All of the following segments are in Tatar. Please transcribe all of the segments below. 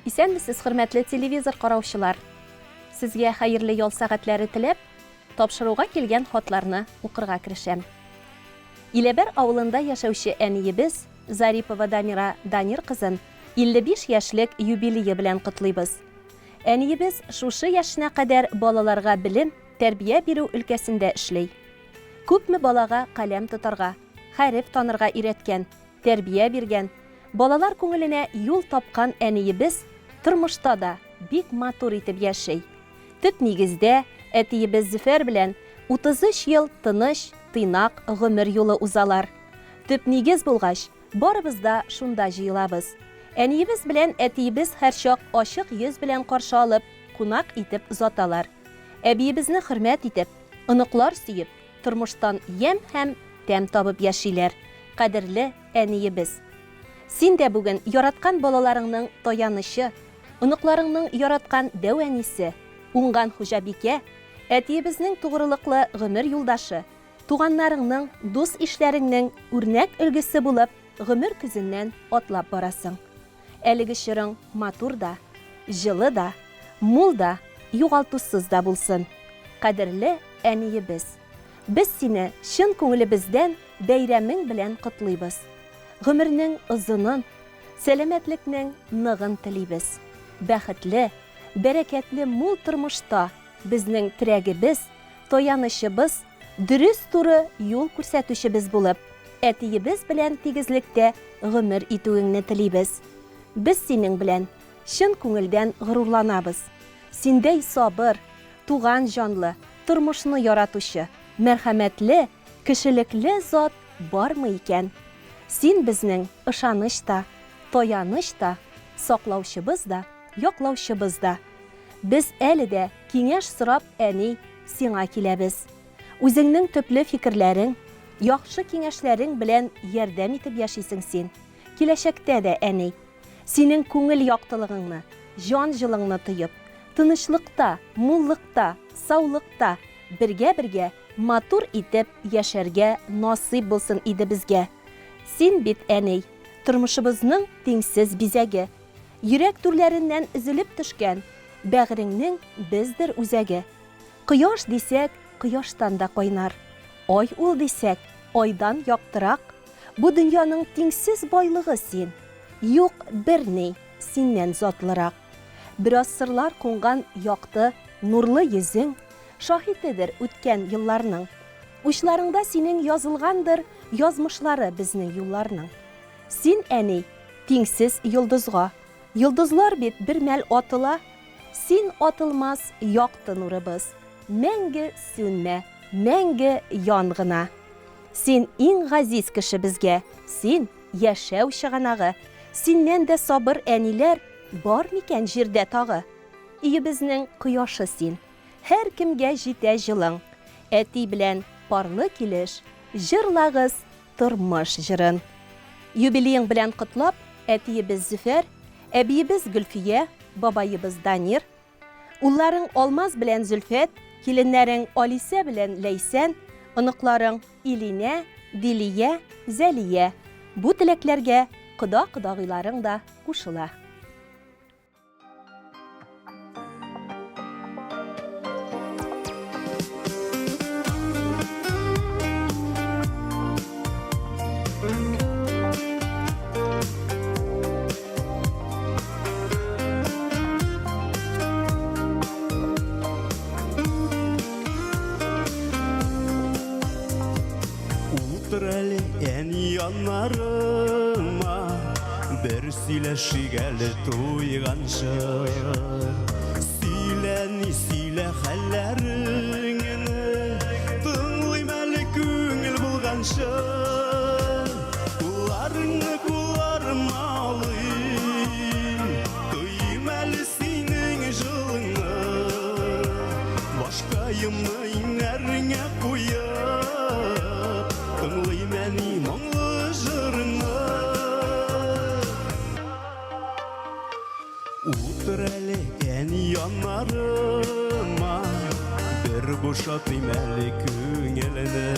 Исәнмесез, хөрмәтле телевизор караучылар. Сезгә хәерле ял сәгатьләре теләп, тапшыруга килгән хатларны укырга керешәм. Иләбәр авылында яшәүче әниебез Зарипова Дамира Данир кызын 55 яшьлек юбилее белән котлыйбыз. Әниебез шушы яшенә кадәр балаларга белем, тәрбия бирү өлкәсендә эшләй. Күпме балага каләм тотарга, хәреф танырга өйрәткән, тәрбия биргән, балалар күңеленә юл тапкан әниебез тормышта да бик матур итеп яшәй. Төп нигездә әтиебез Зөфәр белән 33 ел тыныч, тыйнак гомер юлы узалар. Төп нигез булгач, барыбыз да шунда җыелабыз. Әниебез белән әтиебез һәрчак ачык йөз белән каршы алып, кунак итеп озаталар. Әбиебезне хөрмәт итеп, оныклар сөеп, тормыштан ям һәм тәм табып яшиләр. Кадерле әниебез. Син дә бүген яраткан балаларыңның таянышы, оныкларыңның яраткан дәвәнисе, уңган хуҗабикә, әтиебезнең тугрылыклы гомер юлдашы, туганнарыңның, дус ишләреңнең үрнәк өлгесе булып, гомер күзеннән атлап барасың. Әлеге чорың матур да, җылы да, мул да, югалтусыз да булсын. Кадерле әниебез. Без сине чын күңелебездән бәйрәмең белән котлыйбыз. Гомернең озынын, сәламәтлекнең ныгын телибез. Бәхетле, бәрәкәтле мул тормышта безнең терәгебез, таянычыбыз, дөрес туры юл күрсәтүчебез булып, әтиебез белән тигезлектә гомер итүеңне телибез. Без синең белән чын күңелдән горурланабыз. Синдәй сабыр, туган җанлы, тормышны яратучы, мәрхәмәтле, кешелекле зат бармы икән? Син безнең ышаныч та, таяныч та, саклаучыбыз да, яклаучыбыз да. Без әле дә киңәш сорап әни сиңа киләбез. Үзеңнең төпле фикерләрең, яхшы киңәшләрең белән ярдәм итеп яшисең син. Киләчәктә дә әни, синең күңел яктылыгыңны, җан җылыңны тоеп, тынычлыкта, муллыкта, саулыкта бергә-бергә матур итеп яшәргә насыйп булсын иде безгә. Син бит әни, тормышыбызның тиңсез бизәге, йөрәк түрләреннән өзелеп төшкән, бәгыреңнең бездер үзәге. Кояш дисәк, кояштан да кайнар. Ай ул дисәк, айдан яктырак. Бу дөньяның тиңсез байлыгы син. Юк берни синнән затлырак. Бераз сырлар кунган якты, нурлы йөзең, шаһитедер үткән елларның. Учларыңда синең язылгандыр язмышлары безнең юлларның. Син әни, тиңсез йолдызга. Йолдызлар бит бер мәл атыла. Син атылмас якты нурыбыз. Мәңге сүнмә, мәңге янгына. Син иң газиз кеше безгә. Син яшәү чыганагы. Синнән дә сабыр әниләр бар микән җирдә тагы? Өебезнең кояшы син. Һәр кемгә җитә җылың. Әти белән парлы килеш, җырлагыз тормыш җырын. Юбилеең белән котлап, әтиебез Зөфәр, әбиебез Гөлфия, бабаебыз Данир, улларың Алмаз белән Зөлфәт, киленнәрең Алисә белән Ләйсән, оныкларың Илинә, Дилия, Зәлия. Бу теләкләргә кода-кодагыйларың да кушыла. Утырәле әни яннарыма, бер сөйләшик әле туйганчы. Сөйлә хәлләреңне, тыңлыйм әле күңел булганчы. Кулларыңны кулларыма алыйм, тойым әле синең җылыңны. Башкаемны иңнәреңә куеп, тыңлыйм әни моңлы җырыңны. Утыр әле әни яннарыма, бер бушатыйм әле күңелне.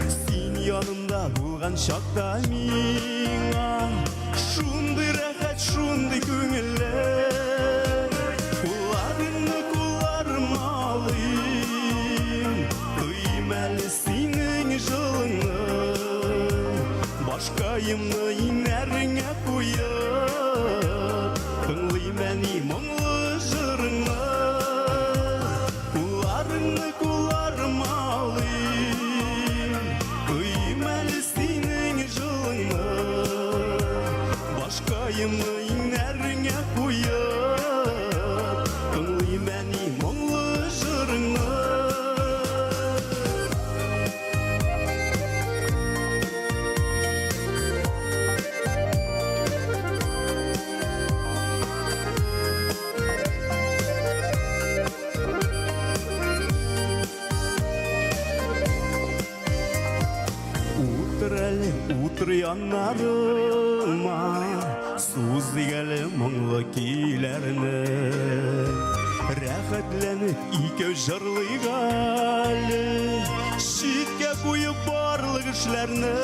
Син янымда булган чакта миңа шундый рәхәт, шундый күңел Başkayımı inlerine koyup Tınlayım beni muңлы jırını Утыр янарыма Суз дигәле моңлы көйләрне Рәхәтләнеп икәү җырлыйк әле Читкә куеп барлык эшләрне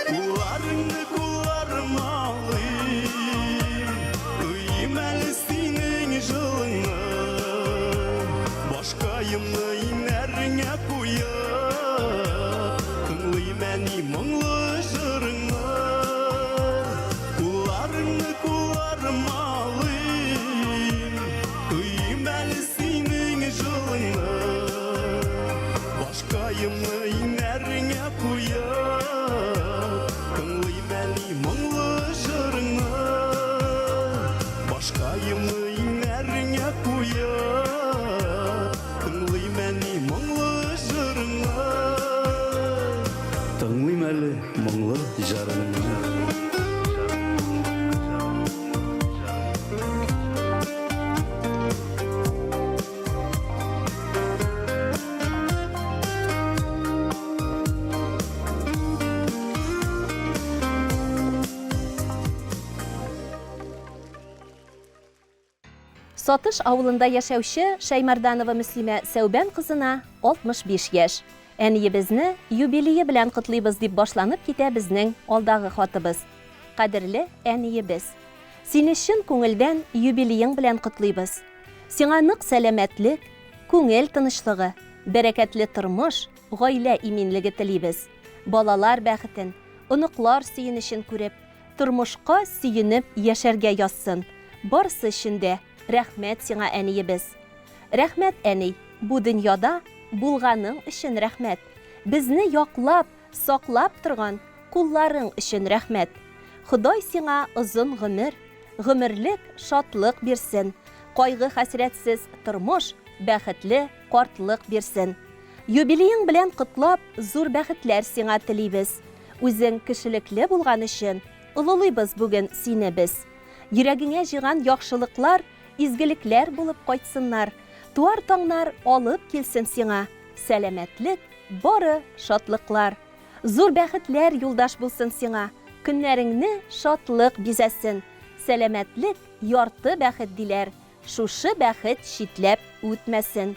Кулларыңны кулларыма алыйм Тойым әле синең җылыңны Башкаемны инәреңә куеп Məni muңлы jırını Kullarını kullarıma alıyım Tıyım əli sinin jılını Başkayımı inərine koyup Tınlayım əli muңlы jırını Başkayımı inərine koyup Tınlayım əli muңlы jırını Tыңлыйм әлі мұңлы жарыңны Сатыш авылында яшәүче Шәймәрданова Мөслимә Сәүбән кызына 65 яшь. Әниебезне юбилейы белән котлыйбыз дип башланып китә безнең алдагы хатыбыз. Кадерле әниебез, сине чын күңелдән юбилейың белән котлыйбыз. Сиңа нык сәламәтлек, күңел тынычлыгы, бәрәкәтле тормыш, гаилә иминлеге телибез. Балалар бәхетен, оныклар сөенечен күреп, тормышка сөенеп яшәргә язсын. Барсы өчен дә рәхмәт сиңа әниебез. Рәхмәт әни, бу дөньяда булганың өчен рәхмәт. Безне яклап, саклап торган кулларың өчен рәхмәт. Ходай сиңа озын гомер, гомерлек шатлык бирсен. Кайгы хәсрәтсез тормыш, бәхетле картлык бирсен. Юбилейың белән котлап, зур бәхетләр сиңа телибез. Үзең кешелекле булган өчен олылыйбыз бүген сине без. Йөрәгеңә җыйган яхшылыклар, изгелекләр булып кайтсыннар. Туар таңнар алып килсен сиңа. Сәламәтлек, бары шатлыклар. Зур бәхетләр юлдаш булсын сиңа. Көннәреңне шатлык бизәсен. Сәламәтлек, ярты бәхет диләр. Шушы бәхет читләп үтмәсен.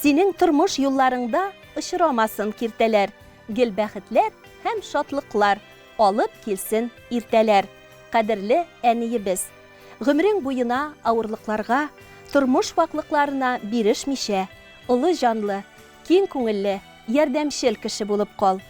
Синең тормыш юлларыңда очрамасын киртәләр. Гел бәхетләр һәм шатлыклар алып килсен иртәләр. Кадерле әниебез, гомерең буена авырлыкларга, тормыш ваклыкларына бирешмичә, улы жанлы, киң күңелле, ярдәмчел кеше булып кал.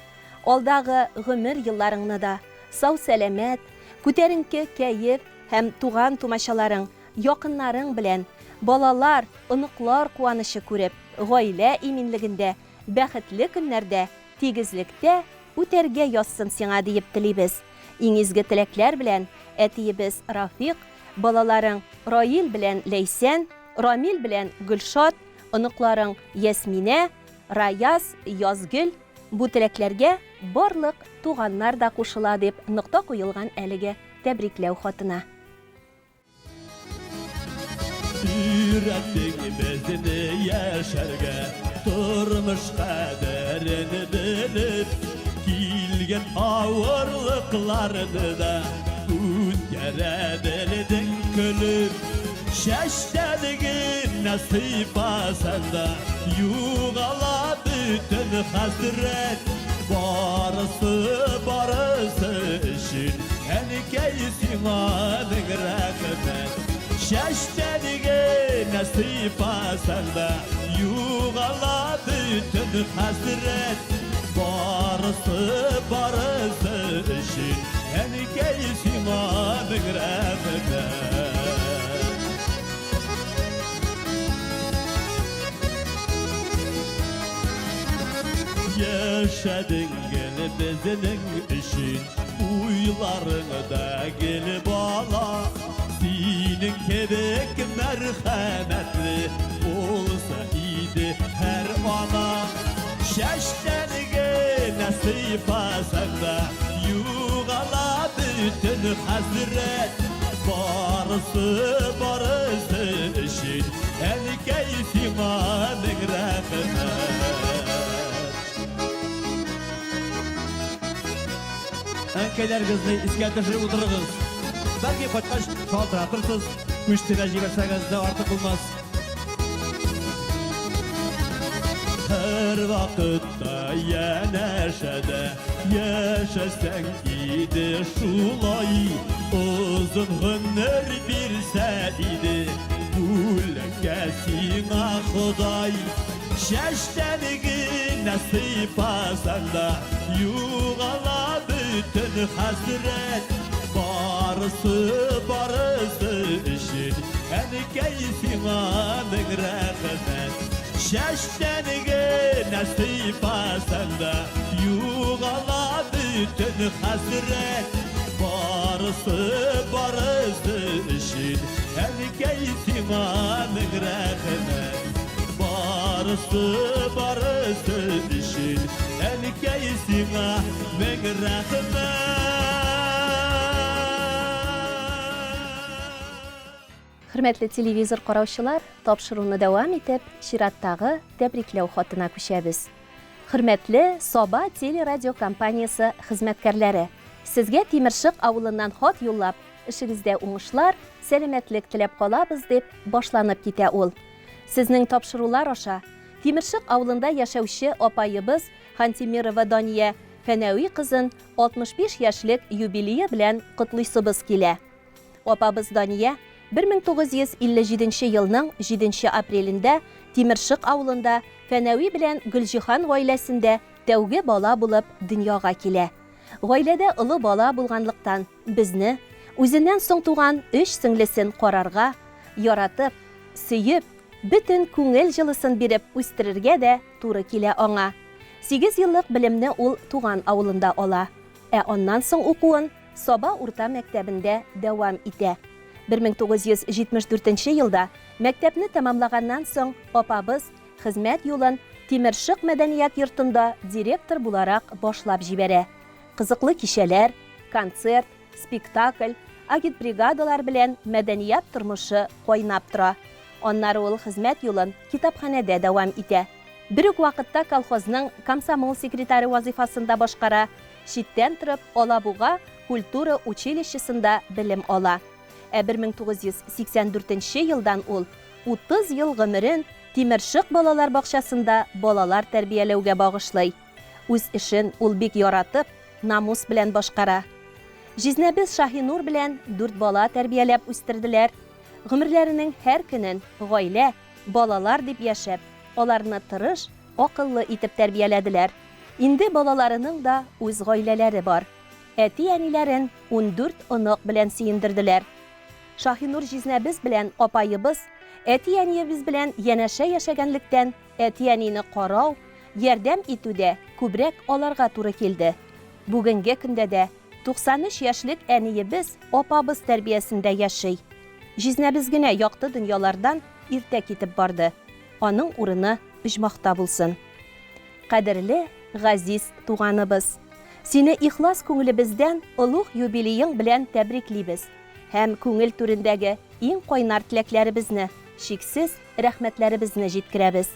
Алдагы гомер елларыңны да сау-сәламәт, күтәренке кәеф һәм туган тумачаларың, якыннарың белән, балалар, оныклар куанышы күреп, гаилә иминлегендә, бәхетле көннәрдә, тигезлектә үтәргә язсын сиңа диеп телибез. Иң изге теләкләр белән әтиебез Рафиq, балаларың Раил белән Ләйсән, Рамил белән Гөлшат, оныкларың Ясминә, Раяз, Язгөл. Бу теләкләргә барлык туганнар да кушыла дип нокта куелган әлеге тәбрикләү хатына. Yüreğin bezini yaşarga Turmuş kaderini bilip Kilgen ağırlıklarını da Üngere bildin külüp Şeşteligin nasip asanda Yuğala bütün hasret Barısı işin Enkeysin adın rahmet Şeştelige nasip asanda Yuğala bütün hasret Barısı işin Enkeysin adın rahmet Yaşadın gel bizinin işin Uylarında gel bala Senin kebek merhametli olsa idi her ana Şeşlerine nasip asanda Yuğala bütün hazret Barısı işin En keyfima min rahmet Enkeler kızını İskender'e otururuz. Belki koçkaç kaldıratırsız. Müşteri jiberseniz de artık olmaz. Her vakitte yeneşede yaşasan idi şulay Uzun ömür bir seydi Gülkesine Xuday Şeştenigi nasip asanda Yuğala bütün hasret Barısı işin En keyfine min rahmet Şeştenigi nasip asanda Yuğala bütün hasret Barısı işin En keyfine min rahmet Barısı işin En keyfine min rahmet Hürmetli televizor qarawchilar, topshiruvni davom etib, Shiratdagi tabriklov xotini ko'chamiz. Hürmetli Soba teleradio kompaniyasi xizmatkorlari, sizga Temirshiq avulidan xot yo'llab, ishingizda o'ngishlar, salomatlik tilab qolamiz deb boshlanib keta ul. Sizning topshiruvlar osha Temirshiq avulida yashovchi opayimiz Xantimirova Doniya Fanaviy qizin 65 yoshlik yubileyi bilan qutlaysimiz kela. Opamiz Doniya 1957 yilning 7 aprelida Temirshiq avulida Fanaviy bilan Guljihan oilasida davga bola bo'lib dunyoga kela. Oilada uli bola bo'lganlikdan bizni o'zidan so'ng tug'an 3 singlisini qorarga, yaratib, suyib, bütün ko'ngil jilisini berib o'stirishga da to'g'ri kela anga. 8 yillik bilimni ul tug'an avulida ola. Ondan so'ng o'quin Soba o'rta maktabida davom etdi. 1974 yilda maktabni tamomlagandan so'ng opamiz xizmat yo'lin Temirshiq madaniyat yurtida direktor bo'larak boshlab jibara. Qiziqli kishilar, konsert, spektakl, agit brigadalar bilan madaniyat turmushi qo'ynab tura. Onları ul xizmat yo'lin kitobxonada davom etdi. Bir vaqtda kolxozning komsomol sekretari vazifasida boshqara, chetdan turib Olabuga kultura uchilishchasida bilim ola. 1984 yildan ul 30 yil g'umrin Temirshiq bolalar bog'chasida bolalar tarbiyalovga bag'ishlay. O'z ishin ul bek yaratib, namus bilan boshqara. Jiznabiz Shahinur bilan 4 bola tarbiyalab o'stirdilar. G'umrlarining har kunin oila, bolalar deb yashab, ularni tirish, aqlli etib tarbiyaladilar. Endi bolalarining da o'z oilalari bor. Ati-anilarin 14 oniq bilan suyindirdilar. Shahinur Jiznabiz bilan opayimiz ati-aniyimiz bilan yanasha yashaganlikdan ati-anini qarov, yordam etuvda ko'proq olarga to'g'ri keldi. Bugungi kunda da 93 yoshlik aniyimiz opamiz tarbiyasida yashay. Jiznabizgina yoqti dunyolardan erta ketib bordi. Onun o'rni ijmoqda bo'lsin. Qadrli g'aziz tug'animiz, seni ixlos ko'nglimizdan ulug' yubileying bilan tabriklaymiz. Hem ko'ngil turindagi eng qo'ynar tilaklarimizni, cheksiz rahmatlarimizni yetkiramiz.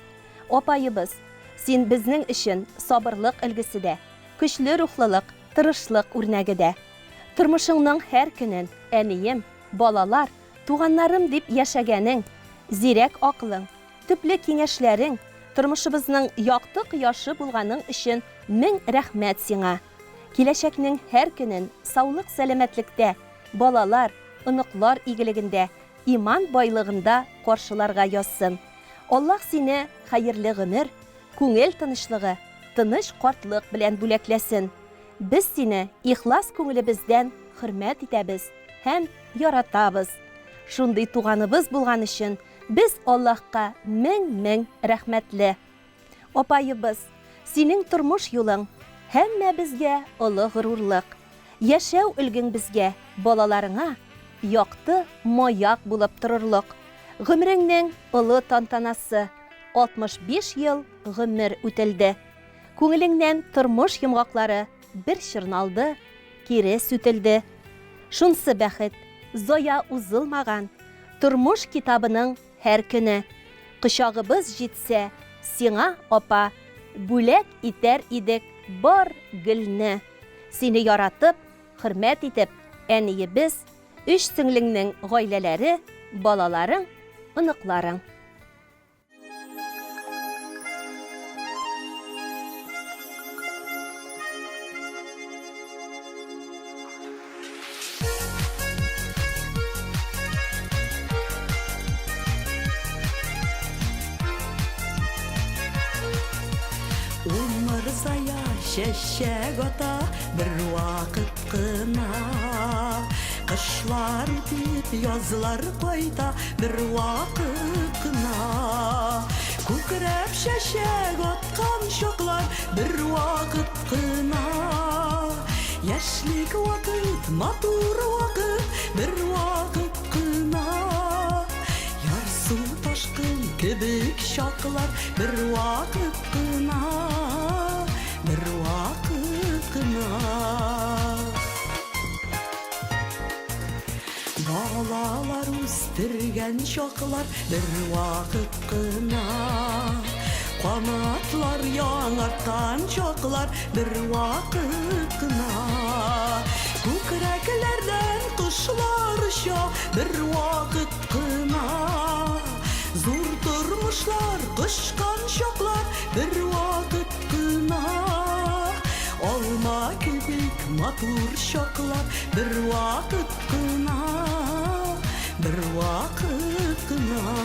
Opayimiz, sen bizning ishin sabırlik ilgisida, kuchli ruhlilik, tirishlik o'rnagida. Turmushingning har kunin aniyim, bolalar, tug'anlarim deb yashaganing, zirak aqling, tupli kengashlaring, turmushimizning yoqti quyoshi bo'lganing ishin ming rahmat senga. Kelashakning har kunin sog'lik salomatlikda, bolalar, iniqlar igiligida, iman boylig'ida qarshilarga yozsin. Allah seni xayrli g'umr, ko'ngil tinishligi, tinish qortliq bilan bo'laklasin. Biz seni ixlos ko'nglimizdan hurmat etamiz ham yaratamiz. Shunday tug'animiz bo'lgan uchun biz Allohga ming rahmatli. Opayimiz, sening turmush yo'ling hamma bizga ulug' g'ururlik. Яшәү үлгең безгә, балаларыңа якты маяк булып торырлык. Гомреңнең олы тантанасы 65 ел гомер үтелде. Күңелеңнән тормыш йомгаклары бер чырналды, кире сүтелде. Шунсы бәхет, зая узылмаган, тормыш китабының һәр көне. Кычагыбыз җитсә, сиңа, апа, бүләк итәр идек бар гөлне. Сине яратып, хөрмәт итеп, әниебез, 3 сеңлеңнең гаиләләре, балаларың, оныкларың. Umar zaya şeşek ata bir vakit kına. Kışlar bitip yazlar koyta bir vakit kına. Kukrep şeşek atkan şoklar bir vakit kına. Yaşlik vakit, matur vakit bir vakit kına. Yarsu taşkın kibik şaklar bir vakit kına. Bir vakit kına. Balalar üstürgen şaklar bir vakit kına. Kanatlar yanartan şaklar bir vakit kına. Kukreklerden kuşlar şa bir vakit kına. Zor durmuşlar kışkan şaklar bir vakit kına. Olma kibik matur şaklar bir vakit kına. Bir vakit kına.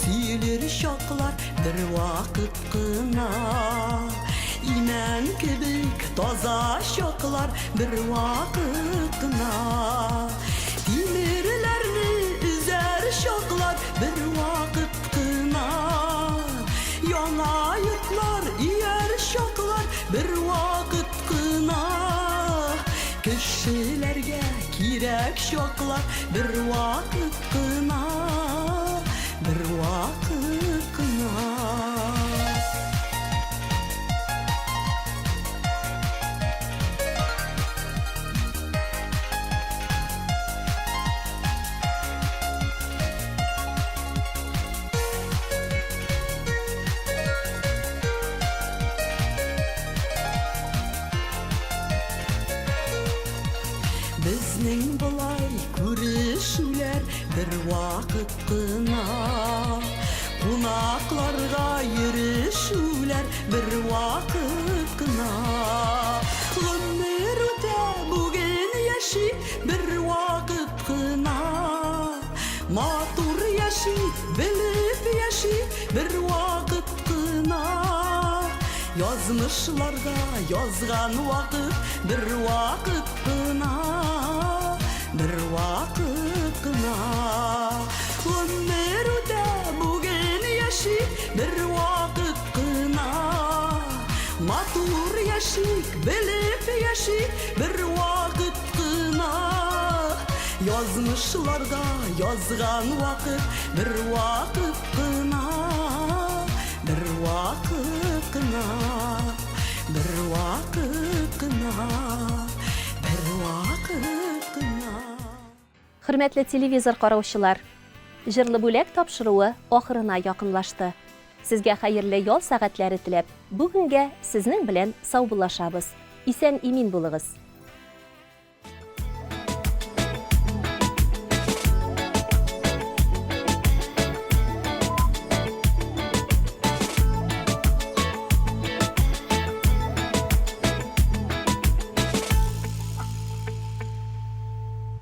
Siyilir şoklar bir vakit kına. İmen kibik toza şoklar bir vakit kına. Demirlerini üzer şoklar bir vakit kına. Yana yurtlar iyer şoklar bir vakit kına. Kişilerge kirek şoklar bir vakit kına. Bir vakit kına. Bizning bulay күрешүләр bir vakit kına. Qonaqlarga yürüşülər bir vakit kına. Ömür ötə bugün yaşı bir vakit kına. Matur yaşı bilip yaşı bir vakit kına. Yazmışlarga yazgan vakit bir vakit kına. Bir vakit kına. Ömür ötə bugün yaşı bir vakit kına. Matur yaşı bilip yaşı bir vakit kına. Yazmışlarga yazgan vakit bir vakit kına. Bir vakit kına. Bir vakit kına. Bir vakit kına. Хөрмәтле телевизор караучылар, җырлы бүләк тапшыруы ахырына якынлашты. Сезгә хәерле ял сәгатьләре теләп, бүгенгә сезнең белән саубуллашабыз. Исән имин булыгыз.